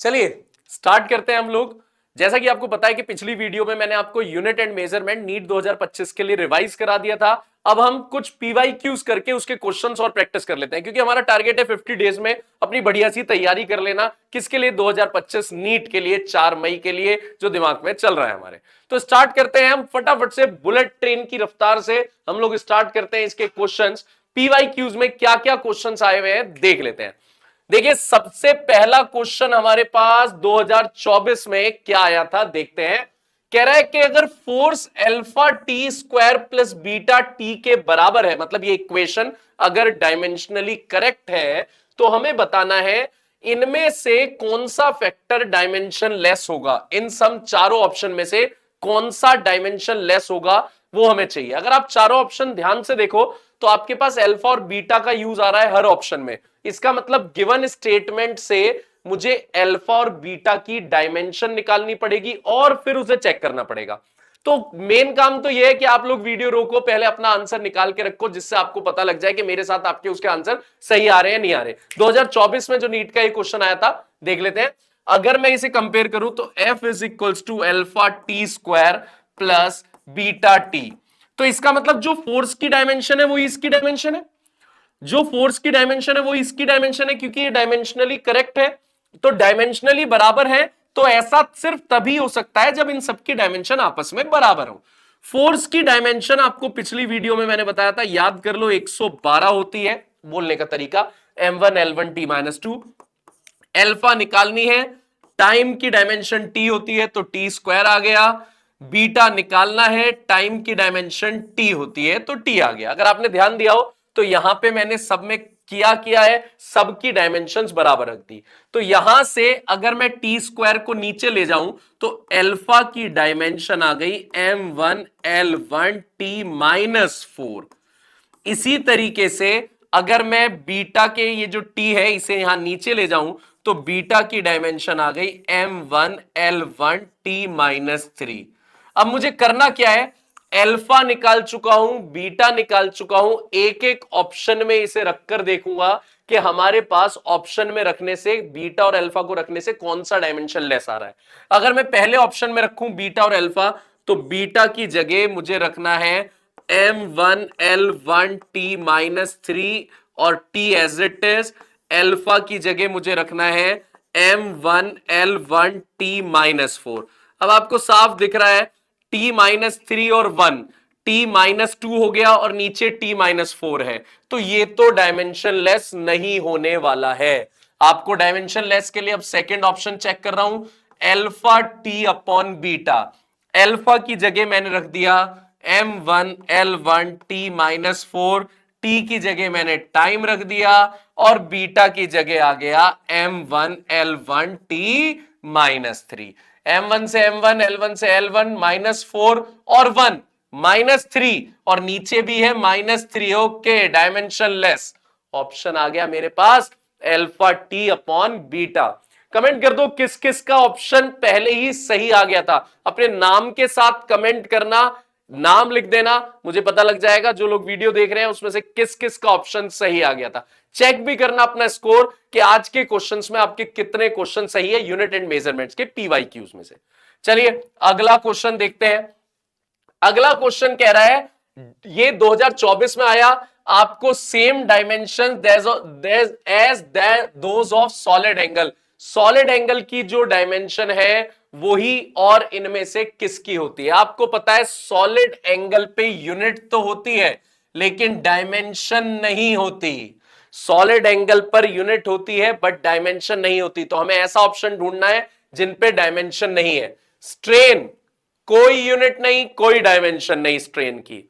चलिए स्टार्ट करते हैं हम लोग। जैसा कि आपको पता है कि पिछली वीडियो में मैंने आपको यूनिट एंड मेजरमेंट नीट 2025 के लिए रिवाइज करा दिया था। अब हम कुछ पीवाईक्यूज करके उसके क्वेश्चंस और प्रैक्टिस कर लेते हैं, क्योंकि हमारा टारगेट है 50 डेज में अपनी बढ़िया सी तैयारी कर लेना। किसके लिए? 2025 नीट के लिए, 4 मई के लिए, जो दिमाग में चल रहा है हमारे। तो स्टार्ट करते हैं हम फटाफट से, बुलेट ट्रेन की रफ्तार से हम लोग स्टार्ट करते हैं इसके क्वेश्चंस। पीवाईक्यूज में क्या क्या क्वेश्चंस आए हुए हैं देख लेते हैं। देखिए सबसे पहला क्वेश्चन हमारे पास 2024 में क्या आया था, देखते हैं। कह रहा है कि अगर force alpha T square plus beta T के बराबर है, मतलब ये इक्वेशन अगर डायमेंशनली करेक्ट है, तो हमें बताना है इनमें से कौन सा फैक्टर डायमेंशन लेस होगा। इन सम चारों ऑप्शन में से कौन सा डायमेंशन लेस होगा वो हमें चाहिए। अगर आप चारों ऑप्शन ध्यान से देखो तो आपके पास अल्फा और बीटा का यूज आ रहा है हर ऑप्शन में। इसका मतलब गिवन स्टेटमेंट से मुझे अल्फा और बीटा की डायमेंशन निकालनी पड़ेगी और फिर उसे चेक करना पड़ेगा। तो मेन काम तो यह है कि आप लोग वीडियो रोको, पहले अपना आंसर निकाल के रखो, जिससे आपको पता लग जाए कि मेरे साथ आपके उसके आंसर सही आ रहे हैं नहीं आ रहे। 2024 में जो नीट का एक क्वेश्चन आया था देख लेते हैं। अगर मैं इसे कंपेयर करूं तो F is equals to alpha T square plus beta T. तो इसका मतलब जो फोर्स की डायमेंशन है वो इसकी डायमेंशन है, जो फोर्स की डायमेंशन है वो इसकी डायमेंशन है, क्योंकि ये डायमेंशनली करेक्ट है। तो डायमेंशनली बराबर है, तो ऐसा सिर्फ तभी हो सकता है जब इन सबकी डायमेंशन आपस में बराबर हो। फोर्स की डायमेंशन आपको पिछली वीडियो में मैंने बताया था, याद कर लो, 112 होती है। बोलने का तरीका m1 l1 t minus two. Alpha निकालनी है, टाइम की डायमेंशन टी होती है तो टी स्क्वायर आ गया। बीटा निकालना है, टाइम की डायमेंशन टी होती है तो टी आ गया। अगर आपने ध्यान दिया हो तो यहां पे मैंने सब में किया है, सबकी डायमेंशंस बराबर रख दी। तो यहां से अगर मैं टी स्क्वायर को नीचे ले जाऊं तो एल्फा की डायमेंशन आ गई m1l1t-4। इसी तरीके से अगर मैं बीटा के ये जो टी है इसे यहां नीचे ले जाऊं तो बीटा की डायमेंशन आ गई m1l1t-3। अब मुझे करना क्या है, अल्फा निकाल चुका हूं, बीटा निकाल चुका हूं, एक एक ऑप्शन में इसे रखकर देखूंगा कि हमारे पास ऑप्शन में रखने से, बीटा और अल्फा को रखने से कौन सा डायमेंशन लेस आ रहा है। अगर मैं पहले ऑप्शन में रखूं बीटा और अल्फा, तो बीटा की जगह मुझे रखना है m1l1t-3 और t as it is. Alpha की जगह मुझे रखना है m1l1t-4। अब आपको साफ दिख रहा है t-3 और 1, t-2 हो गया और नीचे t-4 है, तो ये तो डायमेंशन लेस नहीं होने वाला है। आपको डायमेंशन लेस के लिए अब सेकंड ऑप्शन चेक कर रहा हूं, alpha T upon beta. Alpha की जगह मैंने रख दिया m1l1t-4, टी की जगह मैंने टाइम रख दिया और बीटा की जगह आ गया m1l1t-3। m1 से m1, l1 से l1, -4 और 1 -3 और नीचे भी है -3। ओके, डायमेंशन लेस ऑप्शन आ गया मेरे पास alpha T upon beta. Comment कर दो किस किस का ऑप्शन पहले ही सही आ गया था। अपने नाम के साथ कमेंट करना, नाम लिख देना, मुझे पता लग जाएगा जो लोग वीडियो देख रहे हैं उसमें से किस किस का ऑप्शन सही आ गया था। चेक भी करना अपना स्कोर कि आज के क्वेश्चंस में आपके कितने क्वेश्चन सही है यूनिट एंड मेजरमेंट्स के पीवाईक्यूज में से। चलिए अगला क्वेश्चन देखते हैं। अगला क्वेश्चन कह रहा है, ये 2024 में आया, आपको same dimension as those of solid angle. Solid angle की जो डायमेंशन है वही और इनमें से किसकी होती है। आपको पता है सॉलिड एंगल पे यूनिट तो होती है लेकिन डायमेंशन नहीं होती। सॉलिड एंगल पर यूनिट होती है बट डायमेंशन नहीं होती। तो हमें ऐसा ऑप्शन ढूंढना है जिन पे डायमेंशन नहीं है। स्ट्रेन, कोई यूनिट नहीं, कोई डायमेंशन नहीं स्ट्रेन की।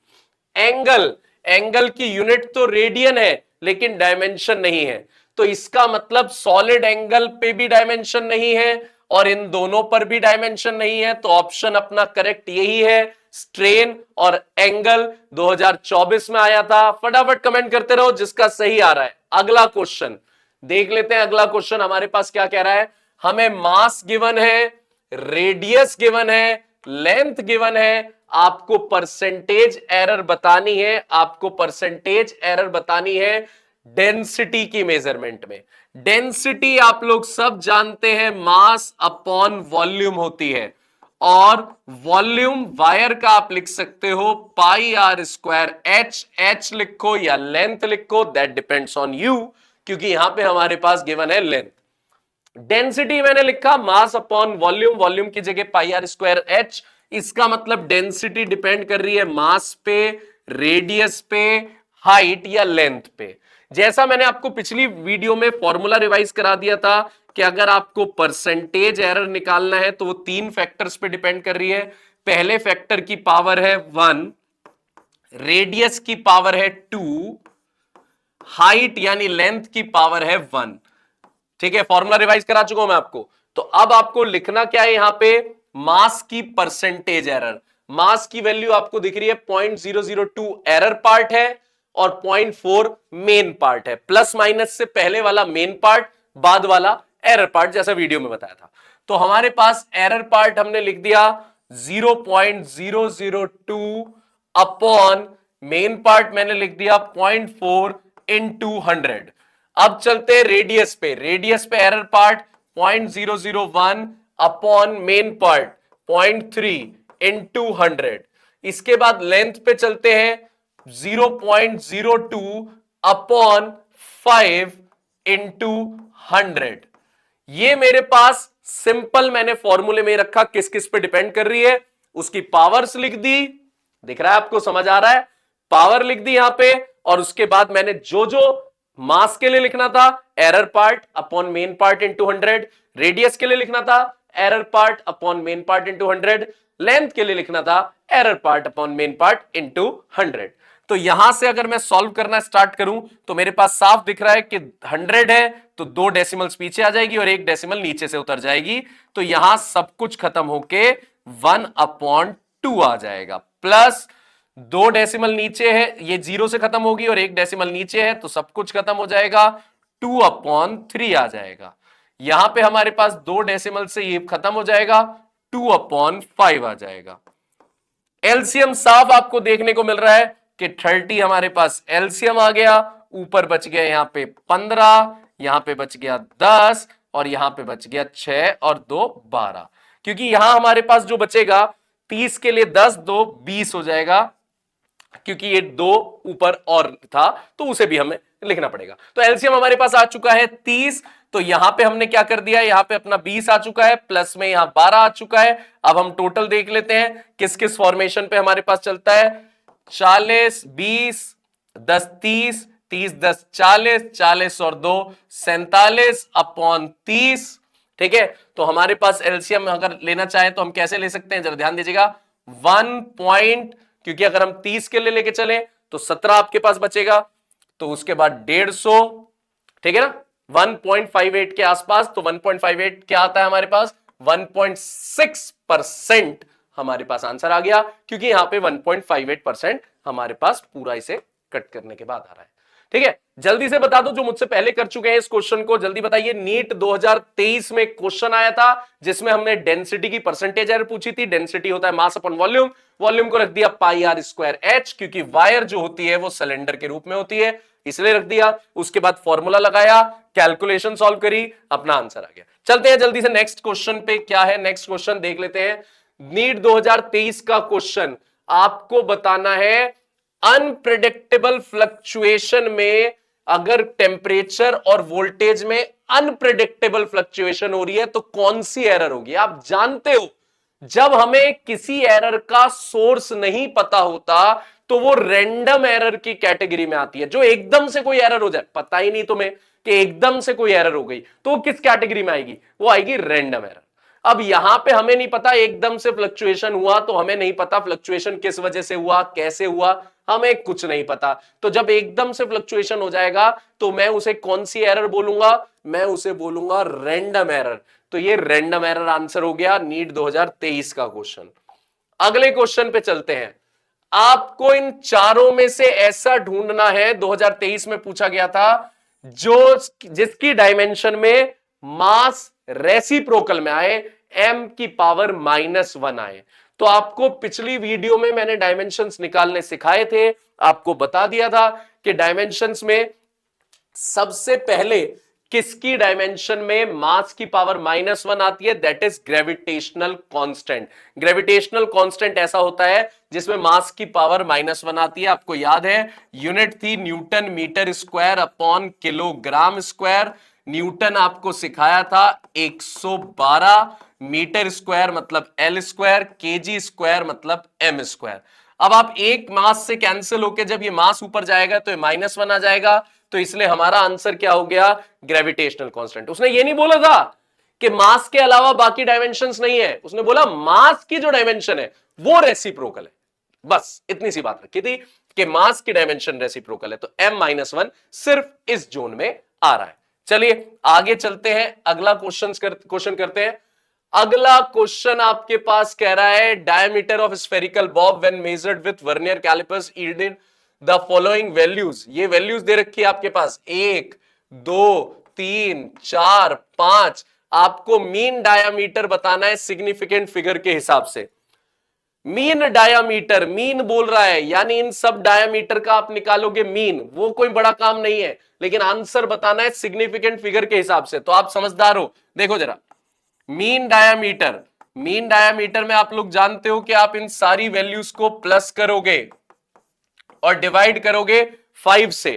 एंगल, एंगल की यूनिट तो रेडियन है लेकिन डायमेंशन नहीं है। तो इसका मतलब सॉलिड एंगल पे भी डायमेंशन नहीं है और इन दोनों पर भी डायमेंशन नहीं है। तो ऑप्शन अपना करेक्ट यही है, स्ट्रेन और एंगल 2024 में आया था। फटाफट कमेंट करते रहो जिसका सही आ रहा है। अगला क्वेश्चन देख लेते हैं। अगला क्वेश्चन हमारे पास क्या कह रहा है, हमें मास गिवन है, रेडियस गिवन है, लेंथ गिवन है, आपको परसेंटेज एरर बतानी है। आपको परसेंटेज एरर बतानी है डेंसिटी की मेजरमेंट में। डेंसिटी आप लोग सब जानते हैं मास अपॉन वॉल्यूम होती है, और वॉल्यूम वायर का आप लिख सकते हो पाई आर स्क्वायर एच। एच लिखो या लेंथ लिखो, दैट डिपेंड्स ऑन यू, क्योंकि यहां पे हमारे पास गिवन है लेंथ। डेंसिटी मैंने लिखा मास अपॉन वॉल्यूम, वॉल्यूम की जगह पाई आर स्क्वायर एच। इसका मतलब डेंसिटी डिपेंड कर रही है मास पे, रेडियस पे, हाइट या लेंथ पे। जैसा मैंने आपको पिछली वीडियो में फॉर्मूला रिवाइज करा दिया था कि अगर आपको परसेंटेज एरर निकालना है तो वो 3 फैक्टर्स पे डिपेंड कर रही है। पहले फैक्टर की पावर है 1, रेडियस की पावर है 2, हाइट यानी लेंथ की पावर है 1। ठीक है, फॉर्मूला रिवाइज करा चुका हूं मैं आपको। तो अब आपको लिखना क्या है यहां पे, मास की परसेंटेज एरर। मास की वैल्यू आपको दिख रही है 0.002 एरर पार्ट है और 0.4 मेन पार्ट है। प्लस माइनस से पहले वाला मेन पार्ट, बाद वाला एरर पार्ट, जैसा वीडियो में बताया था। तो हमारे पास एरर पार्ट हमने लिख दिया 0.002 अपॉन मेन पार्ट मैंने लिख दिया 0.4 इंटू 100। अब चलते हैं रेडियस पे। रेडियस पे error part 0.001 upon main part 0.3 into 100। इसके बाद लेंथ पे चलते हैं 0.02 अपॉन 5 इंटू 100। ये मेरे पास सिंपल मैंने फॉर्मूले में रखा, किस किस पे डिपेंड कर रही है, उसकी पावर्स लिख दी। दिख रहा है आपको, समझ आ रहा है? पावर लिख दी यहां पे, और उसके बाद मैंने जो जो मास के लिए लिखना था error part upon main part into 100, radius के लिए लिखना था error part upon main part into 100, length के लिए लिखना था error part upon main part into 100। तो यहां से अगर मैं सॉल्व करना स्टार्ट करूं तो मेरे पास साफ दिख रहा है कि 100 है तो 2 डेसिमल्स पीछे आ जाएगी और 1 डेसिमल नीचे से उतर जाएगी। तो यहां सब कुछ खत्म होके 1/2 आ जाएगा। प्लस 2 डेसिमल नीचे है, ये 0 से खत्म होगी, और 1 डेसिमल नीचे है तो सब कुछ खत्म हो जाएगा, 2/3 आ जाएगा। यहां पे हमारे पास 2 डेसिमल से ये खत्म हो जाएगा, 2/5 आ जाएगा। एलसीएम साफ आपको देखने को मिल रहा है कि 30 हमारे पास एलसीएम आ गया। ऊपर बच गया यहां पे 15, यहां पे बच गया 10, और यहां पे बच गया 6 और 2 12। क्योंकि यहां हमारे पास जो बचेगा 30 के लिए 10 2 20 हो जाएगा, क्योंकि ये 2 ऊपर और था तो उसे भी हमें लिखना पड़ेगा। तो एलसीएम हमारे पास आ चुका है 30। तो यहां पे हमने क्या कर दिया, यहां पे अपना 20 आ चुका है, प्लस में यहां 12 आ चुका है। अब हम टोटल देख लेते हैं किस किस फॉर्मेशन पे हमारे पास चलता है। 40 20 10 30 30 10 40 40 और 2 47/30। ठीक है, तो हमारे पास एलसीएम अगर लेना चाहे तो हम कैसे ले सकते हैं, जरा ध्यान दीजिएगा। 1 क्योंकि अगर हम 30 के लिए लेके चले तो 17 आपके पास बचेगा, तो उसके बाद 150, ठीक है ना, 1.58 के आसपास। तो 1.58 क्या आता है हमारे पास, 1.6% हमारे पास आंसर आ गया, क्योंकि यहां पे 1.58% हमारे पास पूरा इसे कट करने के बाद आ रहा है। ठीक है, जल्दी से बता दो जो मुझसे पहले कर चुके हैं इस क्वेश्चन को, जल्दी बताइए। नीट 2023 में क्वेश्चन आया था जिसमें हमने डेंसिटी की परसेंटेज एरर पूछी थी। डेंसिटी होता है मास अपॉन वॉल्यूम, वॉल्यूम को रख दिया पाई आर स्क्वायर एच, क्योंकि वायर जो होती है वो सिलेंडर के रूप में होती है, इसलिए रख दिया। उसके बाद फॉर्मूला लगाया, कैलकुलेशन सॉल्व करी, अपना आंसर आ गया। चलते हैं जल्दी से नेक्स्ट क्वेश्चन पे, क्या है नेक्स्ट क्वेश्चन देख लेते हैं। नीट 2023 का क्वेश्चन आपको बताना है अनप्रेडिक्टेबल फ्लक्चुएशन में, अगर टेम्परेचर और वोल्टेज में अनप्रेडिक्टेबल फ्लक्चुएशन हो रही है तो कौन सी एरर होगी। आप जानते हो जब हमें किसी एरर का सोर्स नहीं पता होता तो वो रैंडम एरर की कैटेगरी में आती है। जो एकदम से कोई एरर हो जाए, पता ही नहीं तुम्हें कि एकदम से कोई एरर हो गई, तो वो किस कैटेगरी में आएगी, वो आएगी रैंडम एरर। अब यहां पे हमें नहीं पता एकदम से फ्लक्चुएशन हुआ, तो हमें नहीं पता फ्लक्चुएशन किस वजह से हुआ, कैसे हुआ, हमें कुछ नहीं पता। तो जब एकदम से फ्लक्चुएशन हो जाएगा तो मैं उसे कौन सी एरर बोलूंगा, मैं उसे बोलूंगा रैंडम एरर। तो ये रैंडम एरर आंसर हो गया नीट 2023 का क्वेश्चन। अगले क्वेश्चन पे चलते हैं। आपको इन चारों में से ऐसा ढूंढना है, 2023 में पूछा गया था, जो जिसकी डायमेंशन में मास रेसिप्रोकल में आए, m की पावर -1 आए। तो आपको पिछली वीडियो में मैंने डायमेंशंस निकालने सिखाए थे, आपको बता दिया था कि डायमेंशंस में सबसे पहले किसकी डायमेंशन में मास की पावर -1 आती है? That is gravitational constant. Gravitational constant ऐसा होता है जिसमें मास की पावर -1 आती है। आपको याद है यूनिट थी newton metre square upon kilogram square. Newton आपको सिखाया था 112, मीटर स्क्वायर मतलब एल स्क्वायर, केजी स्क्वायर मतलब एम स्क्वायर। अब आप एक मास से कैंसिल होकर जब ये मास ऊपर जाएगा तो ये -1 आ जाएगा, तो इसलिए हमारा आंसर क्या हो गया? Gravitational constant. उसने ये नहीं बोला था कि मास के अलावा बाकी डायमेंशंस नहीं है, उसने बोला मास की जो डायमेंशन है वो रेसिप्रोकल है। बस इतनी सी बात रखी थी कि मास की डायमेंशन रेसिप्रोकल है, तो m-1 सिर्फ इस जोन में आ रहा है। चलिए आगे चलते हैं, अगला क्वेश्चन करते हैं। अगला क्वेश्चन आपके पास कह रहा है diameter of spherical bob when measured with vernier callipers yielded the following values. ये वैल्यूज दे रखी है आपके पास 1, 2, 3, 4, 5। आपको मीन डायामीटर बताना है सिग्निफिकेंट फिगर के हिसाब से। मीन डायामीटर, मीन बोल रहा है यानी इन सब डायामीटर का आप निकालोगे मीन, वो कोई बड़ा काम नहीं है, लेकिन आंसर बताना है सिग्निफिकेंट फिगर के हिसाब से। तो आप समझदार हो, देखो जरा मीन डायामीटर, मीन डायामीटर में आप लोग जानते हो कि आप इन सारी वैल्यूज को प्लस करोगे और डिवाइड करोगे 5 से।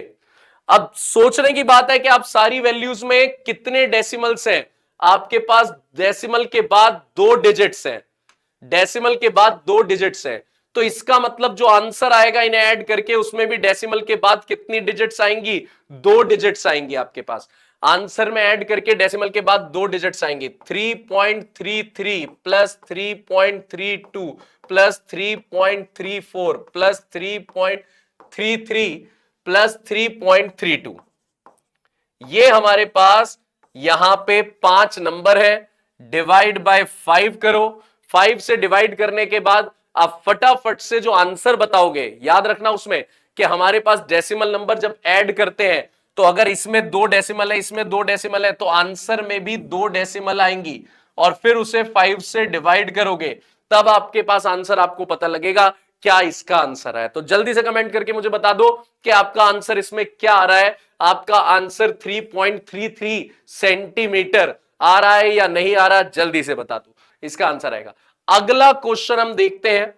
अब सोचने की बात है कि आप सारी वैल्यूज में कितने डेसिमल्स हैं? आपके पास डेसिमल के बाद 2 डिजिट्स हैं, डेसिमल के बाद 2 डिजिट्स हैं, तो इसका मतलब जो आंसर आएगा इन्हें ऐड करके उसमें भी डेसिमल के बाद कितनी डिजिट्स आएंगी? 2 डिजिट्स आएंगी आपके पास। आंसर में ऐड करके डेसिमल के बाद 2 डिजिट्स आएंगे, 3.33 प्लस 3.32 प्लस 3.34 प्लस 3.33 प्लस 3.32। ये हमारे पास यहां पे 5 नंबर है, डिवाइड बाय 5 करो। 5 से डिवाइड करने के बाद आप फटाफट से जो आंसर बताओगे, याद रखना उसमें कि हमारे पास डेसिमल नंबर जब ऐड करते हैं तो अगर इसमें 2 डेसिमल है, इसमें 2 डेसिमल है, तो आंसर में भी 2 डेसिमल आएंगी और फिर उसे 5 से डिवाइड करोगे, तब आपके पास आंसर आपको पता लगेगा क्या इसका आंसर है। तो जल्दी से कमेंट करके मुझे बता दो कि आपका आंसर इसमें क्या आ रहा है। आपका आंसर 3.33 सेंटीमीटर आ रहा है या नहीं आ रहा, जल्दी से बता दो, इसका आंसर आएगा। अगला क्वेश्चन हम देखते हैं।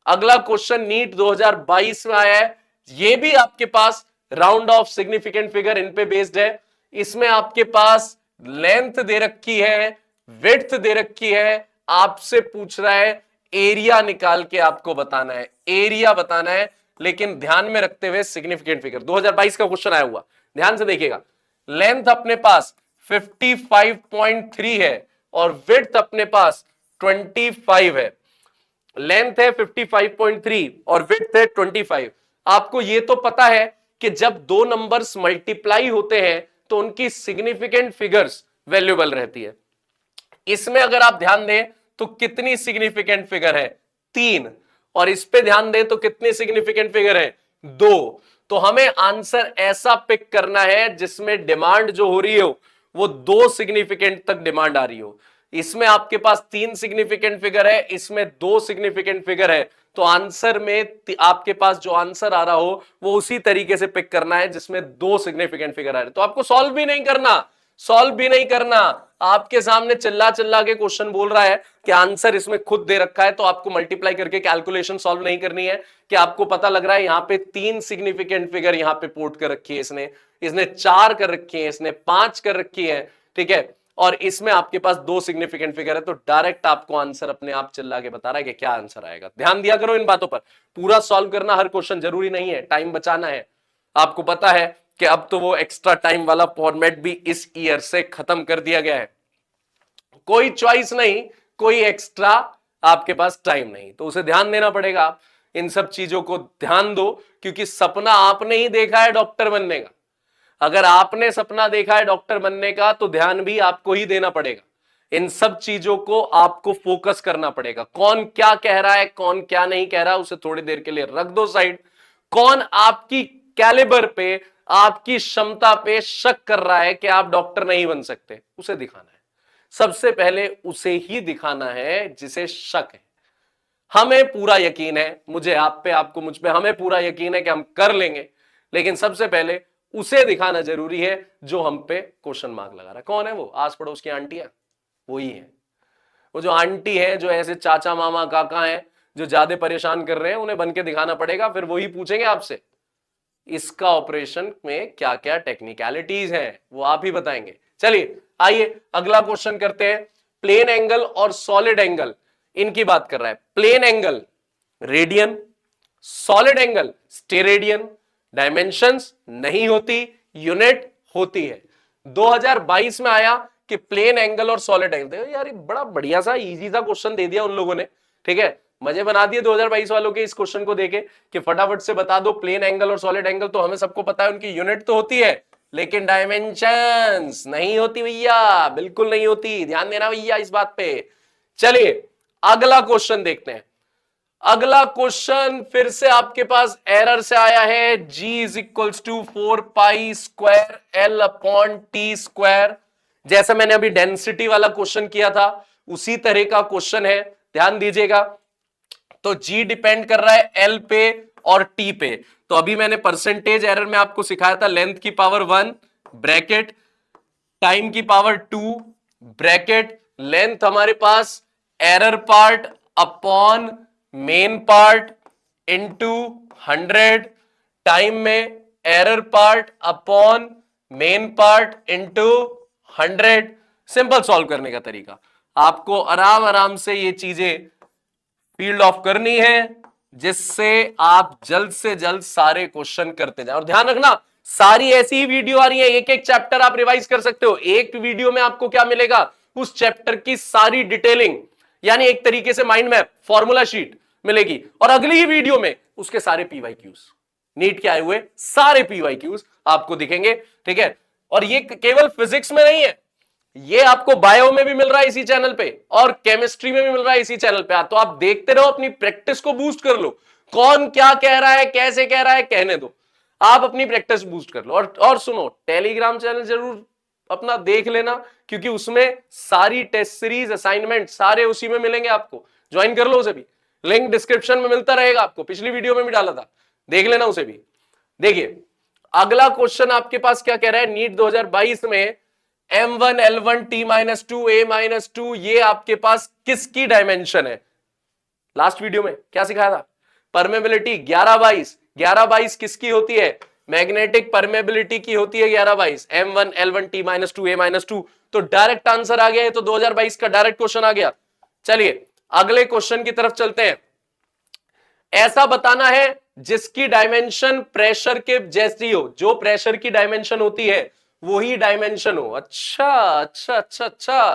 अगला क्वेश्चन नीट 2022 में आया है, ये भी आपके पास राउंड ऑफ सिग्निफिकेंट फिगर इन पे बेस्ड है। इसमें आपके पास लेंथ दे रखी है, विड्थ दे रखी है, आपसे पूछ रहा है एरिया निकाल के आपको बताना है, एरिया बताना है, लेकिन ध्यान में रखते हुए सिग्निफिकेंट फिगर। 2022 का क्वेश्चन आया हुआ, ध्यान से देखिएगा। लेंथ अपने पास 55.3 है और विड्थ अपने पास 25 है। लेंथ है 55.3 और विड्थ है 25। आपको यह तो पता है कि जब दो नंबर्स मल्टीप्लाई होते हैं तो उनकी सिग्निफिकेंट फिगर्स वैल्यूएबल रहती है। इसमें अगर आप ध्यान दें तो कितनी सिग्निफिकेंट फिगर है? 3। और इस पे ध्यान दें तो कितनी सिग्निफिकेंट फिगर है? 2। तो हमें आंसर ऐसा पिक करना है जिसमें डिमांड जो हो रही हो वो 2 सिग्निफिकेंट तक डिमांड आ रही हो। इसमें आपके पास 3 सिग्निफिकेंट फिगर है, इसमें 2 सिग्निफिकेंट फिगर है, तो आंसर में आपके पास जो आंसर आ रहा हो वो उसी तरीके से पिक करना है जिसमें 2 सिग्निफिकेंट फिगर आ रहे। तो आपको सॉल्व भी नहीं करना, सॉल्व भी नहीं करना, आपके सामने चिल्ला चिल्ला के क्वेश्चन बोल रहा है कि आंसर इसमें खुद दे रखा है, तो आपको मल्टीप्लाई करके कैलकुलेशन सॉल्व नहीं करनी है कि आपको पता लग रहा है यहां पे 3 सिग्निफिकेंट फिगर यहां पे पोर्ट कर रखी है इसने 4 कर रखी है, इसने 5 कर रखी है, ठीक है, और इसमें आपके पास 2 सिग्निफिकेंट फिगर है। तो डायरेक्ट आपको आंसर अपने आप चिल्ला के बता रहा है कि क्या आंसर आएगा। ध्यान दिया करो इन बातों पर, पूरा सॉल्व करना हर क्वेश्चन जरूरी नहीं है, टाइम बचाना है। आपको पता है कि अब तो वो एक्स्ट्रा टाइम वाला फॉर्मेट भी इस ईयर से खत्म कर दिया गया है, कोई चॉइस नहीं, कोई एक्स्ट्रा आपके पास टाइम नहीं, तो उसे ध्यान देना पड़ेगा। आप इन सब चीजों को ध्यान दो, क्योंकि सपना आपने ही देखा है डॉक्टर बनने का। अगर आपने सपना देखा है डॉक्टर बनने का तो ध्यान भी आपको ही देना पड़ेगा। इन सब चीजों को आपको फोकस करना पड़ेगा। कौन क्या कह रहा है, कौन क्या नहीं कह रहा, उसे थोड़ी देर के लिए रख दो साइड। कौन आपकी कैलिबर पे, आपकी क्षमता पे शक कर रहा है कि आप डॉक्टर नहीं बन सकते, उसे दिखाना है। सबसे पहले उसे ही दिखाना है जिसे शक है। हमें पूरा यकीन है, मुझे आप पे, आपको मुझ पे, हमें पूरा यकीन है कि हम कर लेंगे, लेकिन सबसे पहले उसे दिखाना जरूरी है जो हम पे क्वेश्चन मार्क लगा रहा है। कौन है वो? आस पड़ोस की आंटी है, वही है। वो जो आंटी है, जो ऐसे चाचा मामा काका हैं जो ज्यादा परेशान कर रहे हैं, उन्हें बन के दिखाना पड़ेगा, फिर वही पूछेंगे आपसे इसका ऑपरेशन में क्या क्या टेक्निकलिटीज हैं, वो आप ही बताएंगे। चलिए आइए अगला क्वेश्चन करते हैं। प्लेन एंगल और सॉलिड एंगल, इनकी बात कर रहा है। Plane angle radian, solid angle steradian, dimensions नहीं होती, यूनिट होती है। 2022 में आया कि प्लेन एंगल और सॉलिड एंगल। देखो यार, ये बड़ा बढ़िया सा इजी सा क्वेश्चन दे दिया उन लोगों ने, ठीक है, मजे बना दिए 2022 वालों के इस क्वेश्चन को देके कि फटाफट से बता दो प्लेन एंगल और सॉलिड एंगल तो हमें सबको पता है, उनकी यूनिट तो होती है, लेकिन डायमेंशंस नहीं होती भैया, बिल्कुल नहीं होती, ध्यान देना भैया इस बात पे। चलिए अगला क्वेश्चन देखते हैं। अगला क्वेश्चन फिर से आपके पास एरर से आया है। G is equals to 4 pi square L upon T square. जैसा मैंने अभी डेंसिटी वाला क्वेश्चन किया था उसी तरह का क्वेश्चन है, ध्यान दीजिएगा। तो G डिपेंड कर रहा है L पे और T पे। तो अभी मैंने परसेंटेज एरर में आपको सिखाया था, लेंथ की पावर 1 ब्रैकेट, टाइम की पावर 2 ब्रैकेट, लेंथ हमारे पास error part upon main part into 100, time में error part upon main part into 100। Simple solve करने का तरीका, आपको आराम आराम से ये चीजें फील्ड ऑफ करनी है जिससे आप जल्द से जल्द सारे क्वेश्चन करते जाए। और ध्यान रखना, सारी ऐसी ही वीडियो आ रही है, एक एक चैप्टर आप रिवाइज कर सकते हो। एक वीडियो में आपको क्या मिलेगा? उस चैप्टर की सारी डिटेलिंग, यानी एक तरीके से माइंड मैप, फॉर्मूला शीट मिलेगी। और अगली ही वीडियो में उसके सारे पीवाईक्यूज, नीट के आए हुए सारे पीवाईक्यूज आपको दिखेंगे, ठीक है। और ये केवल फिजिक्स में नहीं है, ये आपको बायो में भी मिल रहा है इसी चैनल पे, और केमिस्ट्री में भी मिल रहा है इसी चैनल पे। तो आप देखते रहो, अपनी प्रैक्टिस को बूस्ट कर लो। कौन क्या कह रहा है, कैसे कह रहा है, कहने दो, आप अपनी प्रैक्टिस बूस्ट कर लो। और सुनो, टेलीग्राम चैनल जरूर अपना देख लेना, क्योंकि उसमें सारी टेस्ट सीरीज, असाइनमेंट सारे उसी में मिलेंगे आपको। ज्वाइन कर लो उसे भी, लिंक डिस्क्रिप्शन में मिलता रहेगा आपको, पिछली वीडियो में भी डाला था, देख लेना उसे भी। देखिए अगला क्वेश्चन आपके पास क्या कह रहा है, नीट 2022 में M1 L1 T-2 A-2, ये आपके पास किसकी डायमेंशन है? लास्ट वीडियो में क्या सिखाया था? परमेबिलिटी 11/22। 11/22 किसकी होती है? मैग्नेटिक परमेबिलिटी की होती है 11/22। M1 L1 T-2 A-2, तो डायरेक्ट आंसर आ गया है। तो 2022 का डायरेक्ट क्वेश्चन आ गया। चलिए अगले क्वेश्चन की तरफ चलते हैं। ऐसा बताना है जिसकी डायमेंशन प्रेशर के जैसी हो, जो प्रेशर की डायमेंशन होती है वही डायमेंशन हो। अच्छा अच्छा अच्छा अच्छा,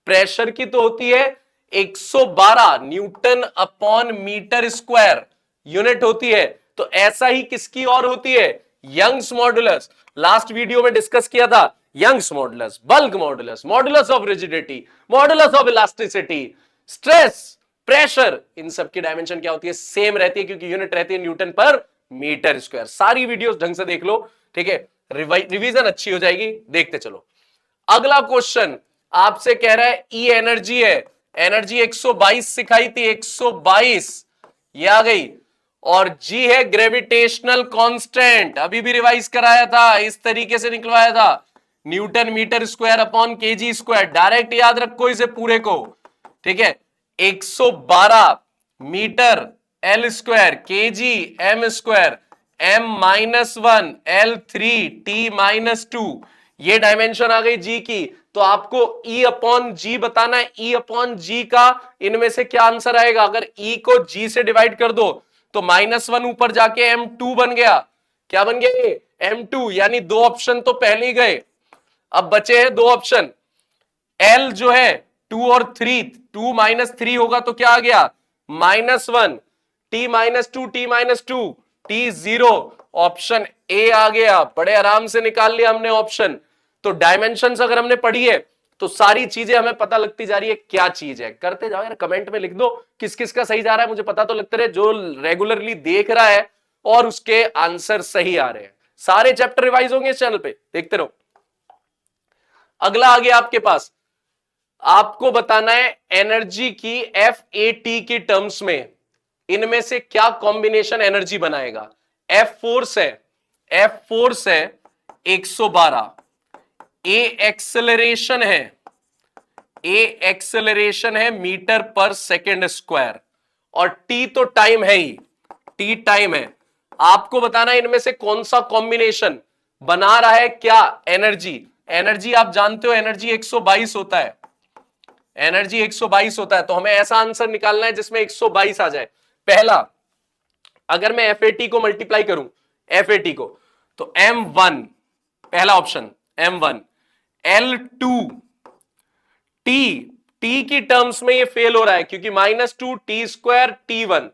प्रेशर की तो होती है 112 newton upon metre square, unit होती है। तो ऐसा ही किसकी और होती है? Young's modulus. लास्ट वीडियो में डिस्कस किया था Young's modulus, bulk modulus, modulus of rigidity, modulus of elasticity, stress, pressure, इन सब की डायमेंशन क्या होती है? सेम रहती है, क्योंकि यूनिट रहती है न्यूटन पर मीटर स्क्वायर। सारी वीडियोस ढंग से देख लो, ठीक है, रिवीजन अच्छी हो जाएगी। देखते चलो अगला क्वेश्चन आपसे कह रहा है ई एनर्जी है, एनर्जी 122 सिखाई थी, 122 ये आ गई, और जी है ग्रेविटेशनल कांस्टेंट, अभी भी रिवाइज कराया था, इस तरीके से निकलवाया था, newton metre square upon KG square. Direct याद रखो इसे पूरे को, ठीक है। 112 metre L square, KG M square, M-1 L3 T-2, ये डायमेंशन आ गई जी की। तो आपको E अपॉन जी बताना है। E अपॉन जी का इनमें से क्या आंसर आएगा? अगर E को G से डिवाइड कर दो तो -1 ऊपर जाके M2 बन गया। क्या बन गया ये? M2, यानी दो ऑप्शन तो पहले ही गए, अब बचे हैं दो ऑप्शन। L जो है 2 और 3, 2 - 3 होगा तो क्या आ गया? -1, T-2 T-2, T0, option A आ गया। बड़े आराम से निकाल लिया हमने ऑप्शन। तो डायमेंशंस अगर हमने पढ़ी है तो सारी चीजें हमें पता लगती जा रही है क्या चीज है। करते जाओ यार, कमेंट में लिख दो किस किस का सही जा रहा है, मुझे पता तो लगता रहे, जो रेगुलरली देख रहा है और उसके आंसर सही आ रहे हैं। सारे चैप्टर रिवाइज होंगे इस चैनल पे, देखते रहो। अगला आ गया आपके पास, आपको बताना है एनर्जी की FAT की टर्म्स में इनमें से क्या कॉम्बिनेशन एनर्जी बनाएगा। F फोर्स है, 112, ए एक्सेलरेशन है, ए एक्सेलरेशन है मीटर पर सेकेंड स्क्वायर, और टी तो टाइम है ही, टी टाइम है। आपको बताना है इनमें से कौन सा कॉम्बिनेशन बना रहा है क्या एनर्जी। एनर्जी आप जानते हो, एनर्जी 122 होता है, एनर्जी 122 होता है। तो हमें ऐसा आंसर निकालना है जिसमें 122 आ जाए। पहला, अगर मैं एफएटी को मल्टीप्लाई करूं, एफएटी को, तो m1, पहला ऑप्शन m1, L2, टी की टर्म्स में ये फेल हो रहा है क्योंकि -2 टी स्क्वायर T1,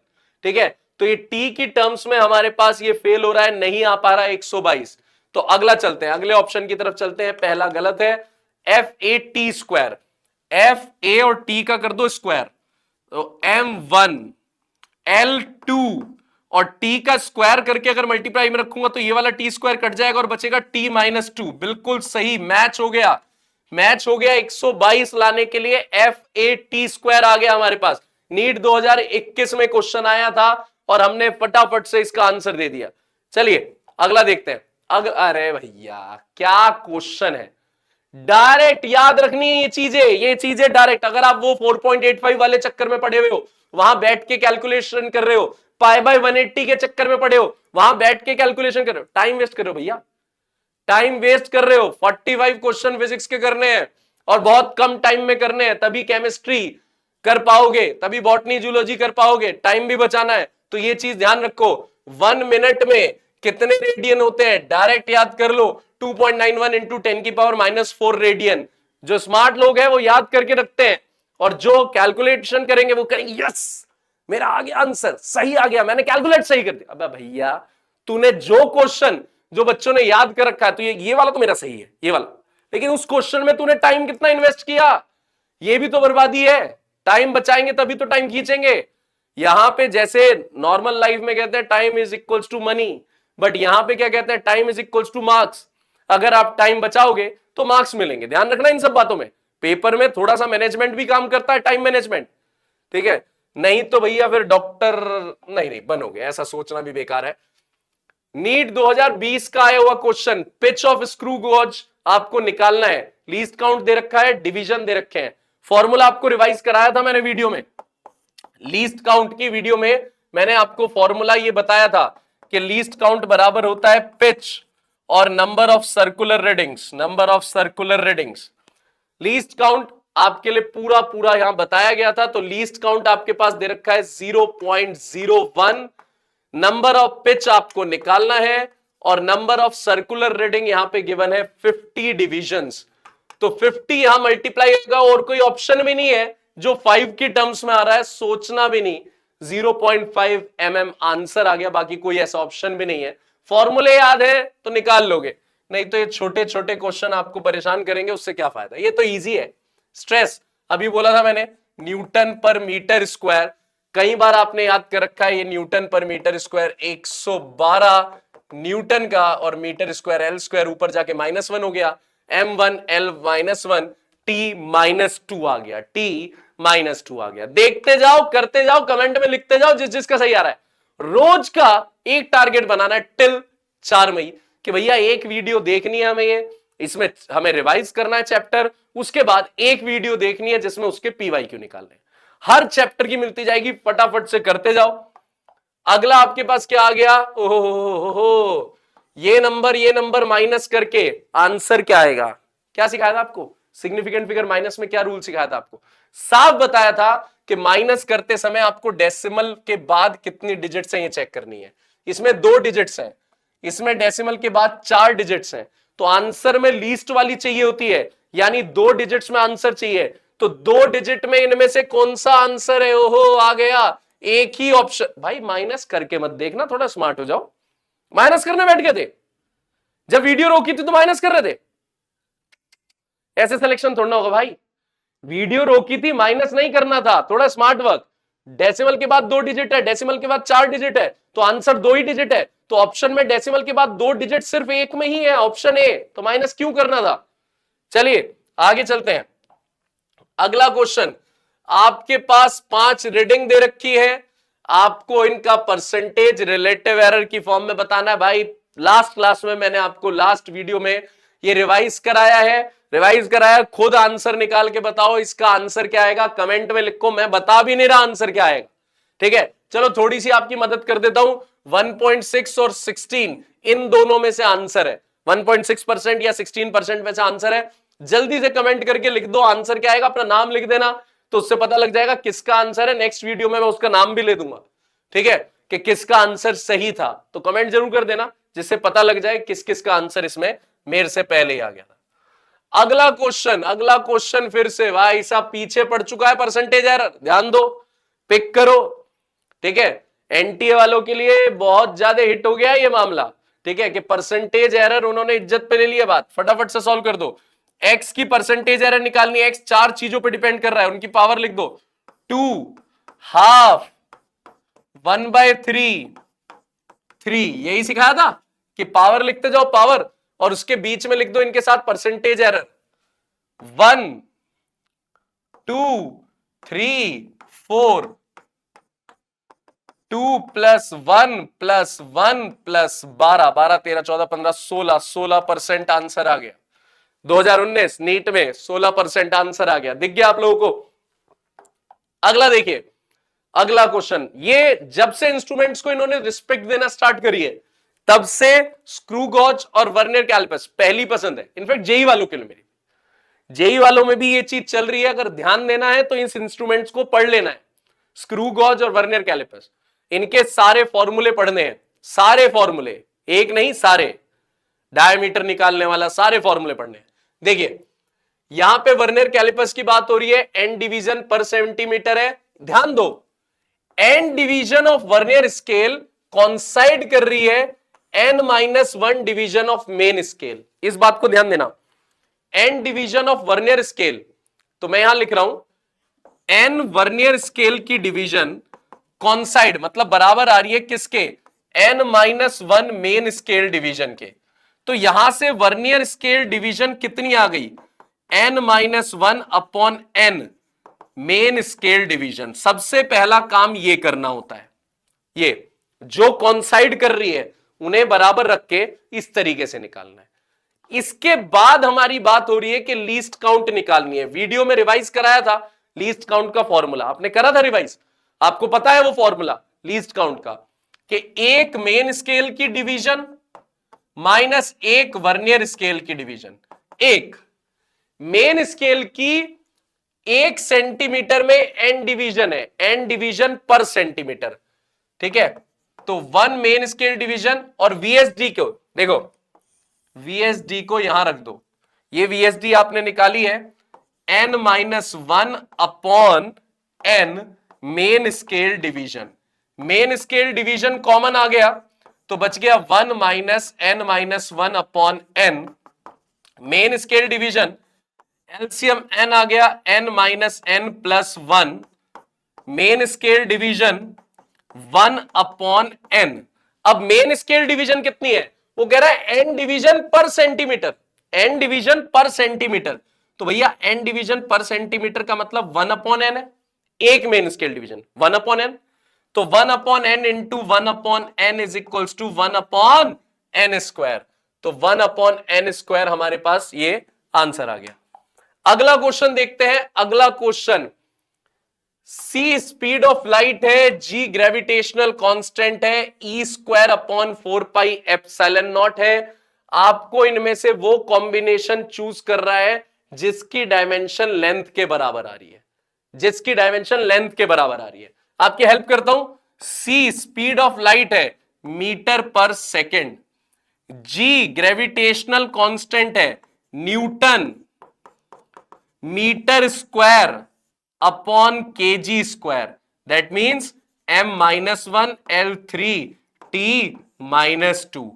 ठीक है। तो ये टी की टर्म्स में हमारे पास ये फेल हो रहा है, नहीं आ पा रहा है 122। तो अगला चलते हैं, अगले ऑप्शन की तरफ चलते हैं। पहला गलत है, FA स्क्वायर, एफ ए और टी का कर दो स्क्वायर, तो M1 L2 और टी का स्क्वायर करके अगर मल्टीप्लाई में रखूंगा तो ये वाला टी स्क्वायर कट जाएगा और बचेगा T-2। बिल्कुल सही, मैच हो गया, मैच हो गया। 122 लाने के लिए FA स्क्वायर आ गया हमारे पास। नीट 2021 में क्वेश्चन आया था और हमने फटाफट से इसका आंसर दे दिया। चलिए अगला देखते हैं। अरे भैया क्या क्वेश्चन है, डायरेक्ट याद रखनी है ये चीजें डायरेक्ट। अगर आप वो 4.85 वाले चक्कर में पड़े हुए हो, वहां बैठ के कैलकुलेशन कर रहे हो, पाई बाय 180 के चक्कर में पड़े हो, वहां बैठ के कैलकुलेशन कर रहे हो, टाइम वेस्ट कर रहे हो भैया, टाइम वेस्ट कर रहे हो। 45 क्वेश्चन फिजिक्स के करने हैं और बहुत कम टाइम में करने हैं, तभी केमिस्ट्री कर पाओगे, तभी बॉटनी जूलॉजी कर पाओगे, टाइम भी बचाना है। तो ये चीज ध्यान रखो, 1 मिनट में कितने रेडियन होते हैं डायरेक्ट याद कर लो, 2.91 इंटू 10⁻⁻⁴ रेडियन। जो स्मार्ट लोग हैं वो याद करके रखते हैं, और जो कैलकुलेशन करेंगे वो करेंगे यस मेरा आ गया आंसर, सही आ गया, मैंने कैलकुलेट सही कर दिया। अबे भैया तूने जो क्वेश्चन जो बच्चों ने याद कर रखा है, तो ये वाला तो मेरा सही है, ये वाला, लेकिन उस क्वेश्चन में तूने टाइम कितना इन्वेस्ट किया, ये भी तो बर्बादी है। टाइम बचाएंगे तभी तो टाइम खींचेंगे। यहां पे जैसे नॉर्मल लाइफ में कहते हैं time is equals to money, but यहां पे क्या कहते हैं, time is equals to marks. अगर आप टाइम बचाओगे तो मार्क्स मिलेंगे, ध्यान रखना इन सब बातों में। पेपर में थोड़ा सा मैनेजमेंट भी काम करता है, टाइम मैनेजमेंट, ठीक है। नहीं तो भैया फिर डॉक्टर नहीं बनोगे, ऐसा सोचना भी बेकार है। नीट 2020 का आया हुआ question, pitch of screw gauge आपको निकालना है। लीस्ट काउंट दे रखा है, डिवीजन दे रखे हैं। फॉर्मूला आपको रिवाइज कराया था मैंने वीडियो में, लीस्ट काउंट की वीडियो में मैंने आपको फॉर्मूला ये बताया था कि लीस्ट काउंट बराबर होता है पिच और number of circular readings, number of circular readings. Least count आपके लिए पूरा पूरा यहां बताया गया था। तो लीस्ट काउंट आपके पास दे रखा है 0.01, नंबर ऑफ पिच आपको निकालना है, और नंबर ऑफ सर्कुलर रीडिंग यहां पे गिवन है 50 डिविजन्स। तो 50 यहां मल्टीप्लाई होगा, और कोई ऑप्शन भी नहीं है जो 5 की टर्म्स में आ रहा है, सोचना भी नहीं। 0.5 mm आंसर आ गया, बाकी कोई ऐसा ऑप्शन भी नहीं है। फॉर्मूले याद है तो निकाल लोगे, नहीं तो ये छोटे छोटे क्वेश्चन आपको परेशान करेंगे, उससे क्या फायदा। ये तो इजी है। स्ट्रेस अभी बोला था मैंने, न्यूटन पर मीटर स्क्वायर, कई बार आपने याद कर रखा है ये न्यूटन पर मीटर स्क्वायर 112 न्यूटन का, और मीटर स्क्वायर एल स्क्वायर ऊपर जाके -1 हो गया, m1 l -1 T-2 आ गया, T-2 आ गया। देखते जाओ, करते जाओ, कमेंट में लिखते जाओ जिस जिसका सही आ रहा है। रोज का एक टारगेट बनाना है टिल 4 मई कि भैया एक वीडियो देखनी है हमें, ये इसमें हमें रिवाइज करना है चैप्टर, उसके बाद एक वीडियो देखनी है जिसमें उसके PYQ निकालने हैं। हर चैप्टर की मिलती जाएगी, फटाफट से करते जाओ। अगला आपके पास क्या आ गया, ओहो, ये नंबर माइनस करके आंसर क्या आएगा। क्या सिखाया था आपको, सिग्निफिकेंट फिगर माइनस में क्या रूल सिखाया था आपको, साफ बताया था कि माइनस करते समय आपको डेसिमल के बाद कितनी डिजिट्स हैं ये चेक करनी है। इसमें 2 डिजिट्स हैं, इसमें डेसिमल के बाद 4 डिजिट्स हैं, तो आंसर में लीस्ट वाली चाहिए होती है, यानी 2 डिजिट्स में आंसर चाहिए। तो 2 डिजिट में इनमें से कौन सा आंसर है, ओहो आ गया, एक ही ऑप्शन। भाई माइनस करके मत देखना, थोड़ा स्मार्ट हो जाओ। माइनस करने बैठ गए थे, जब वीडियो रोकी थी तो माइनस कर रहे थे, ऐसे सिलेक्शन थोड़ा ना होगा भाई। वीडियो रोकी थी, माइनस नहीं करना था, थोड़ा स्मार्ट वर्क। डेसिमल के बाद 2 डिजिट है, डेसिमल के बाद 4 डिजिट है, तो आंसर 2 ही डिजिट है। तो ऑप्शन में डेसिमल के बाद 2 डिजिट सिर्फ एक में ही है, ऑप्शन ए, तो माइनस क्यों करना था। चलिए आगे चलते हैं। अगला क्वेश्चन, आपके पास 5 रीडिंग दे रखी है, आपको इनका परसेंटेज रिलेटिव एरर की फॉर्म में बताना है। भाई लास्ट क्लास में मैंने आपको लास्ट वीडियो में ये रिवाइज कराया खुद आंसर निकाल के बताओ इसका आंसर क्या आएगा, कमेंट में लिखो, मैं बता भी नहीं रहा आंसर क्या आएगा। ठीक है, चलो थोड़ी सी आपकी मदद कर देता हूं। 1.6 और 16 इन दोनों में से आंसर है, 1.6% या 16% में से आंसर है। जल्दी से कमेंट करके लिख दो आंसर क्या आएगा, अपना नाम लिख देना, तो उससे पता लग जाएगा किसका आंसर है। नेक्स्ट वीडियो में मैं उसका नाम भी ले दूंगा, ठीक है, कि किसका आंसर सही था। तो कमेंट जरूर कर देना जिससे पता लग जाए किस किस का आंसर इसमें मेरे से पहले ही आ गया था। अगला क्वेश्चन फिर से भाई साहब पीछे पड़ चुका है, परसेंटेज एरर, ध्यान दो, पिक करो। ठीक है, एनटीए वालों के लिए बहुत ज्यादा हिट हो गया है ये मामला। ठीक है, कि परसेंटेज एरर उन्होंने इज्जत पे ले लिया बात, फटाफट से सॉल्व कर दो। एक्स की परसेंटेज एरर निकालनी है, एक्स 4 चीजों पे डिपेंड कर रहा है, उनकी पावर लिख दो। 2, हाफ, 1/3, 3, यही सिखाया था कि पावर लिखते जाओ पावर, और उसके बीच में लिख दो इनके साथ परसेंटेज एरर। 1, 2, 3, 4, 2 + 1 + 1 + 12, 12, 13, 14, 15, 16, 16% आंसर आ गया। 2019 नीट में 16% आंसर आ गया, दिख गया आप लोगों को। अगला देखिए, अगला क्वेश्चन, ये जब से इंस्ट्रूमेंट्स को इन्होंने रिस्पेक्ट देना स्टार्ट करी है तब से स्क्रू गॉज और वर्नियर कैलिपर्स पहली पसंद है। इनफैक्ट जेई वालों के लिए, मेरी जेई वालों में भी ये चीज चल रही है। अगर ध्यान देना है तो इस इंस्ट्रूमेंट्स को पढ़ लेना है, स्क्रू गॉज और वर्नियर कैलिपर्स, इनके सारे फॉर्मूले पढ़ने हैं, सारे फॉर्मूले, एक नहीं सारे, डायमीटर निकालने वाला सारे फॉर्मूले पढ़ने हैं। देखिए यहां पे वर्नियर कैलिपर्स की बात हो रही है, एन डिवीजन पर सेंटीमीटर है। ध्यान दो, N division of vernier scale coincide कर रही है n-1 division of main scale. इस बात को ध्यान देना, N division of vernier scale, तो मैं यहां लिख रहा हूं एन वर्नियर स्केल की डिवीजन कॉन्साइड मतलब बराबर आ रही है किसके, n-1 मेन स्केल डिवीजन के। तो यहां से वर्नियर स्केल डिवीजन कितनी आ गई, n-1 upon n main scale division. सबसे पहला काम ये करना होता है, ये जो कॉन्साइड कर रही है उन्हें बराबर रख के इस तरीके से निकालना है। इसके बाद हमारी बात हो रही है कि लीस्ट काउंट निकालनी है। वीडियो में रिवाइज कराया था लीस्ट काउंट का फॉर्मूला, आपने करा था रिवाइज, आपको पता है वो फॉर्मूला लीस्ट काउंट का, कि एक मेन स्केल की डिवीजन माइनस एक वर्नियर स्केल की डिवीजन। एक मेन स्केल की 1 सेंटीमीटर में एन डिवीजन है, एन डिवीजन पर सेंटीमीटर। ठीक है, तो 1 मेन स्केल डिवीजन, और वीएसडी को देखो, वीएसडी को यहां रख दो, ये वीएसडी आपने निकाली है n-1 upon n main scale division. Main scale division common आ गया तो बच गया 1 - n-1 upon n main scale division. LCM n आ गया n-n + 1 main scale division 1 upon n। अब मेन स्केल डिवीजन कितनी है, वो कह रहा है n डिवीजन पर सेंटीमीटर, n डिवीजन पर सेंटीमीटर। तो भैया n डिवीजन पर सेंटीमीटर का मतलब 1 अपॉन n है, एक main scale division 1 upon n। तो 1 upon n into 1 upon n is equals to 1 upon n square. तो 1 अपॉन n स्क्वायर हमारे पास ये आंसर आ गया। अगला क्वेश्चन देखते हैं। अगला question, c speed of light है, g ग्रेविटेशनल कांस्टेंट है, e square upon 4 pi epsilon not है। आपको इनमें से वो कॉम्बिनेशन चूज कर रहा है जिसकी डायमेंशन लेंथ के बराबर आ रही है, जिसकी डायमेंशन लेंथ के बराबर आ रही है। आपकी हेल्प करता हूं, c स्पीड ऑफ लाइट है मीटर पर सेकेंड, g ग्रेविटेशनल कांस्टेंट है newton metre square upon KG square, that means m-1 L3 T-2।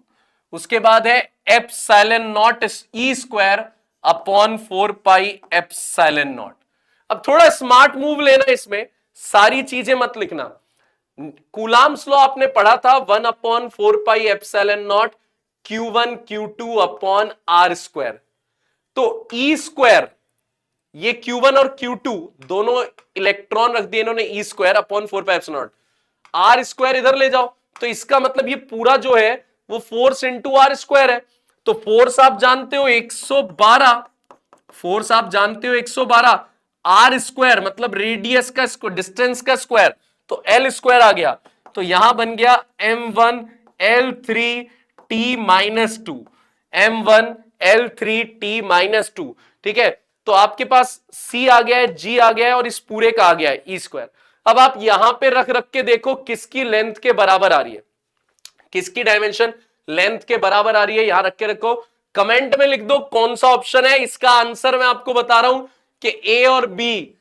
उसके बाद है epsilon not E square upon 4 pi epsilon not. अब थोड़ा स्मार्ट मूव लेना, इसमें सारी चीजें मत लिखना। कूलाम्स लॉ आपने पढ़ा था 1 upon 4 pi epsilon not Q1 Q2 upon R square. तो ई स्क्वायर, ये Q1 और Q2 दोनों इलेक्ट्रॉन रख दिए इन्होंने E square upon 4 pi epsilon naught, R square इधर ले जाओ, तो इसका मतलब ये पूरा जो है वो फोर्स इंटू आर स्क्वायर है। तो फोर्स आप जानते हो 112, फोर्स आप जानते हो 112, आर स्क्वायर मतलब रेडियस का डिस्टेंस का स्क्वायर, तो एल स्क्वायर आ गया। तो यहां बन गया m1l3t-2, m1l3t-2। ठीक है, तो आपके पास c आ गया है, g आ गया है और इस पूरे का आ गया है ई स्क्वायर। अब आप यहां पे रख रख के देखो किसकी लेंथ के बराबर आ रही है, किसकी डायमेंशन लेंथ के बराबर आ रही है, यहां रख के रखो। कमेंट में लिख दो कौन सा ऑप्शन है। इसका आंसर मैं आपको बता रहा हूं कि ए और बी,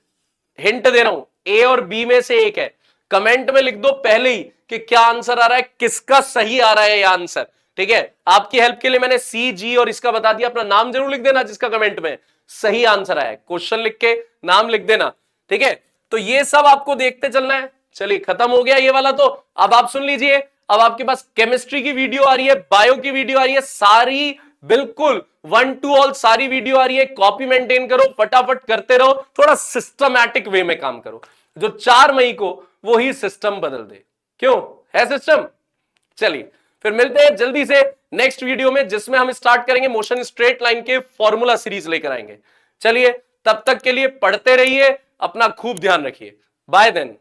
हिंट दे रहा हूं, ए और बी में से एक है। कमेंट में लिख दो पहले ही कि क्या आंसर आ रहा है, किसका सही आ रहा है यह आंसर। ठीक है, आपकी हेल्प के लिए मैंने सी, जी और इसका बता दिया। अपना नाम जरूर लिख देना जिसका कमेंट में सही आंसर आया है, क्वेश्चन लिख के नाम लिख देना। ठीक है, तो ये सब आपको देखते चलना है। चलिए खत्म हो गया ये वाला। तो अब आप सुन लीजिए, अब आपके पास केमिस्ट्री की वीडियो आ रही है, बायो की वीडियो आ रही है, सारी बिल्कुल 1 to ऑल सारी वीडियो आ रही है। कॉपी मेंटेन करो, फटाफट करते रहो, थोड़ा सिस्टमैटिक वे में काम करो। जो 4 मई को वो ही सिस्टम बदल दे। क्यों है सिस्टम? चलिए फिर मिलते हैं जल्दी से नेक्स्ट वीडियो में, जिसमें हम स्टार्ट करेंगे मोशन स्ट्रेट लाइन के फॉर्मूला सीरीज लेकर आएंगे। चलिए तब तक के लिए पढ़ते रहिए, अपना खूब ध्यान रखिए। Bye then.